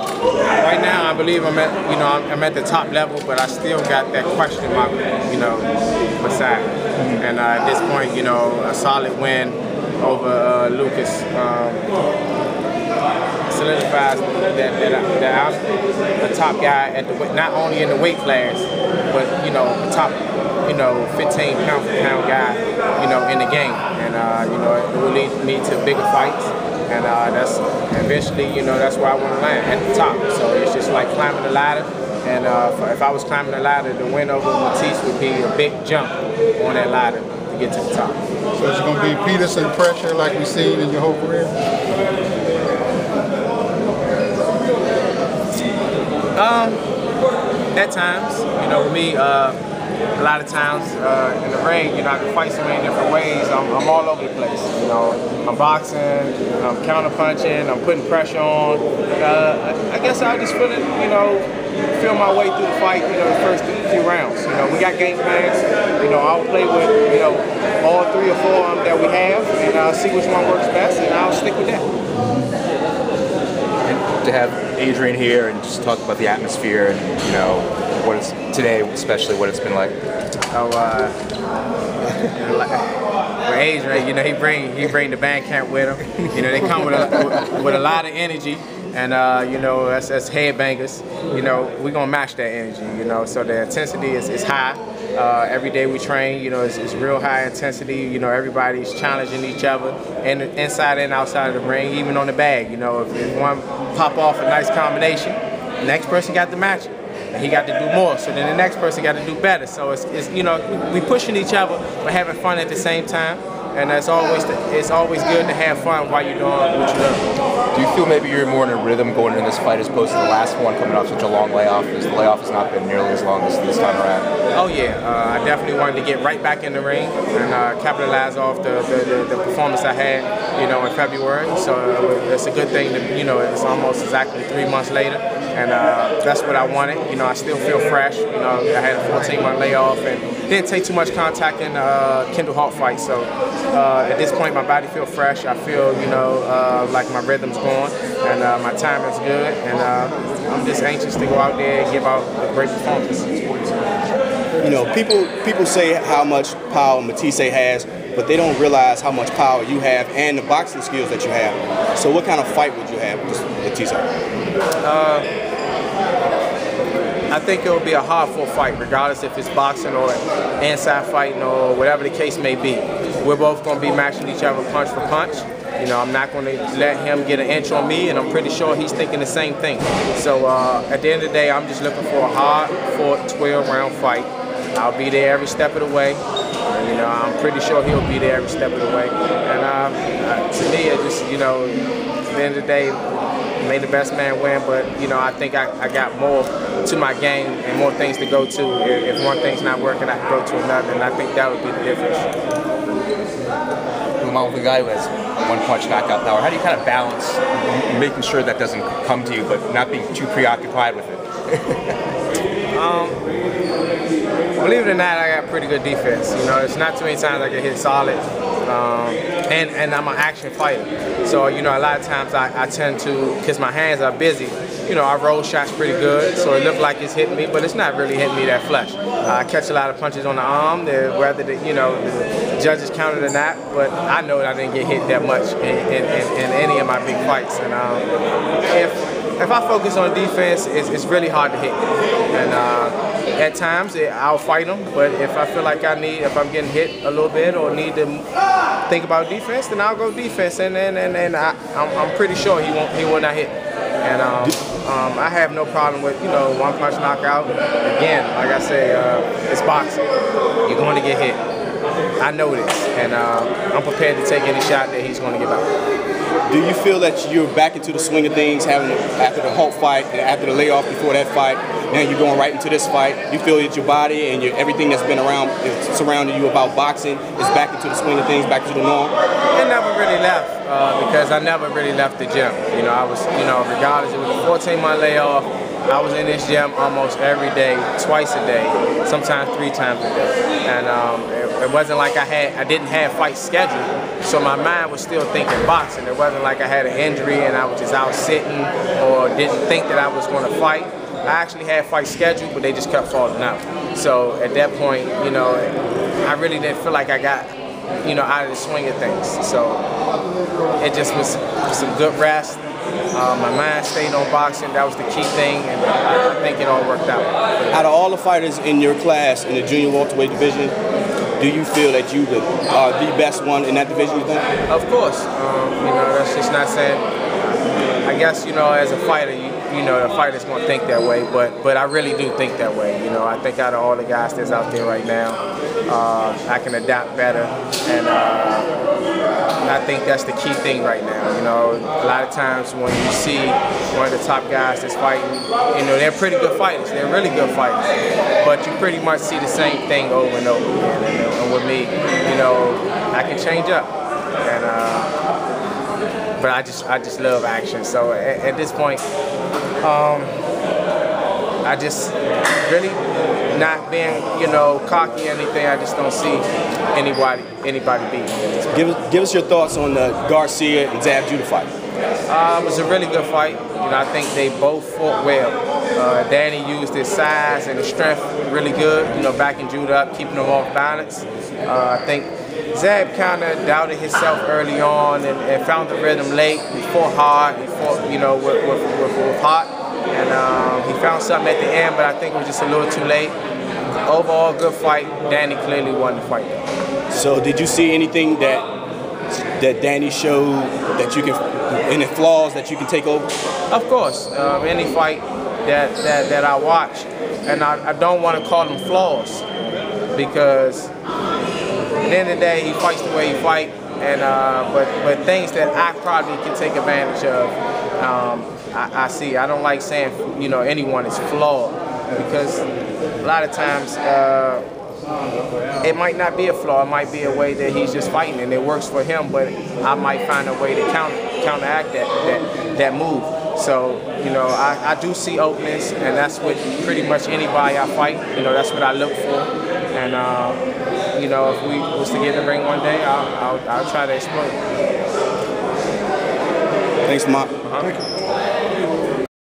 Right now, I believe I'm at the top level, but I still got that question mark, beside. And at this point, a solid win over Lucas solidifies that I'm the top guy at not only in the weight class, but the top 15 pound for pound guy in the game, and it will lead me to bigger fights. And that's eventually, that's where I want to land, at the top. So it's just like climbing the ladder. And if I was climbing the ladder, the win over Matthysse would be a big jump on that ladder to get to the top. So it's going to be Peterson pressure like we've seen in your whole career? At times, with me, a lot of times in the ring, I can fight so many different ways. I'm all over the place. I'm boxing, I'm counter-punching, I'm putting pressure on. I guess I just feel my way through the fight, the first few rounds. We got game plans. I'll play with, all 3 or 4 of them that we have, and I'll see which one works best, and I'll stick with that. And to have Adrian here and just talk about the atmosphere and, what it's today, especially what it's been like. With Adrian, he bring the band camp with him. They come with a lot of energy, and that's headbangers. We're gonna match that energy. So the intensity is high. Every day we train, it's real high intensity. Everybody's challenging each other, and inside and outside of the ring, even on the bag. If one pop off a nice combination, the next person got to match it. He got to do more, so then the next person got to do better. So it's we pushing each other, but having fun at the same time. And it's always good to have fun while you're doing what you love. Do you feel maybe you're more in a rhythm going into this fight as opposed to the last one coming off such a long layoff? Because the layoff has not been nearly as long as this time around. Oh yeah, I definitely wanted to get right back in the ring and capitalize off the performance I had, in February. So it's a good thing that it's almost exactly 3 months later, and that's what I wanted. I still feel fresh. I had a 14-month layoff and didn't take too much contact in the Kendall Hart fight. So at this point, my body feels fresh. I feel like my rhythm's going, and my timing's good, and I'm just anxious to go out there and give out a great performance. People say how much power Matthysse has, but they don't realize how much power you have and the boxing skills that you have. So what kind of fight would you have with Matthysse? I think it will be a hard-fought fight, regardless if it's boxing or inside fighting or whatever the case may be. We're both going to be matching each other punch for punch. I'm not going to let him get an inch on me, and I'm pretty sure he's thinking the same thing. So at the end of the day, I'm just looking for a hard-fought 12-round fight. I'll be there every step of the way. I'm pretty sure he'll be there every step of the way. And to me, it just, at the end of the day, may the best man win, but I think I got more to my game and more things to go to. If one thing's not working, I can go to another, and I think that would be the difference. Lamont, the guy who has one-punch knockout power, how do you kind of balance making sure that doesn't come to you, but not being too preoccupied with it? Believe it or not, I got pretty good defense. It's not too many times I get hit solid. And I'm an action fighter. So, a lot of times I tend to, because my hands are busy, I roll shots pretty good, so it looks like it's hitting me, but it's not really hitting me that flush. I catch a lot of punches on the arm, whether the judges counted or not, but I know that I didn't get hit that much in any of my big fights. And if I focus on defense, it's really hard to hit. And at times, I'll fight them, but if I feel like if I'm getting hit a little bit or need to think about defense, then I'll go defense, and I'm pretty sure he will not hit. And I have no problem with one-punch knockout. Again, like I say, it's boxing. You're going to get hit. I know this, and I'm prepared to take any shot that he's going to give out. Do you feel that you're back into the swing of things, after the Hulk fight and after the layoff before that fight? Now you're going right into this fight. You feel that your body and everything that's been surrounding you about boxing is back into the swing of things, back to the norm? It never really left because I never really left the gym. I was, regardless, it was a 14-month layoff. I was in this gym almost every day, twice a day, sometimes 3 times a day. And it wasn't like I didn't have fights scheduled. So my mind was still thinking boxing. It wasn't like I had an injury and I was just out sitting or didn't think that I was going to fight. I actually had fights scheduled, but they just kept falling out. So at that point, you know, I really didn't feel like I got, you know, out of the swing of things. So it just was some good rest. My mind stayed on boxing. That was the key thing, and I think it all worked out. Out of all the fighters in your class in the junior welterweight division, do you feel that you are the best one in that division, you think? Of course. You know, that's just not saying. I guess, you know, as a fighter, you know, the fighter's going to think that way, but I really do think that way. You know, I think out of all the guys that's out there right now, I can adapt better, and I think that's the key thing right now. You know, a lot of times when you see one of the top guys that's fighting, you know, they're pretty good fighters. They're really good fighters, but you pretty much see the same thing over and over again. And with me, you know, I can change up, and but I just love action. So at this point, I just really not being, you know, cocky or anything. I just don't see anybody beating me. Give us your thoughts on the Garcia and Zab Judah fight. It was a really good fight. You know, I think they both fought well. Danny used his size and his strength really good, you know, backing Judah up, keeping him off balance. I think Zab kind of doubted himself early on and found the rhythm late. He fought hard, he fought, you know, with heart. And he found something at the end, but I think it was just a little too late. Overall, good fight. Danny clearly won the fight. So did you see anything that Danny showed that you can, any flaws that you can take over? Of course. Any fight that I watch, and I don't want to call them flaws, because at the end of the day, he fights the way he fights, and but things that I probably can take advantage of, I see. I don't like saying, you know, anyone is flawed, because a lot of times it might not be a flaw. It might be a way that he's just fighting and it works for him, but I might find a way to counteract that move. So, you know, I do see openings, and that's what pretty much anybody I fight, you know, that's what I look for. And, you know, if we was to get in the ring one day, I'll try to explode. Thanks, Mark.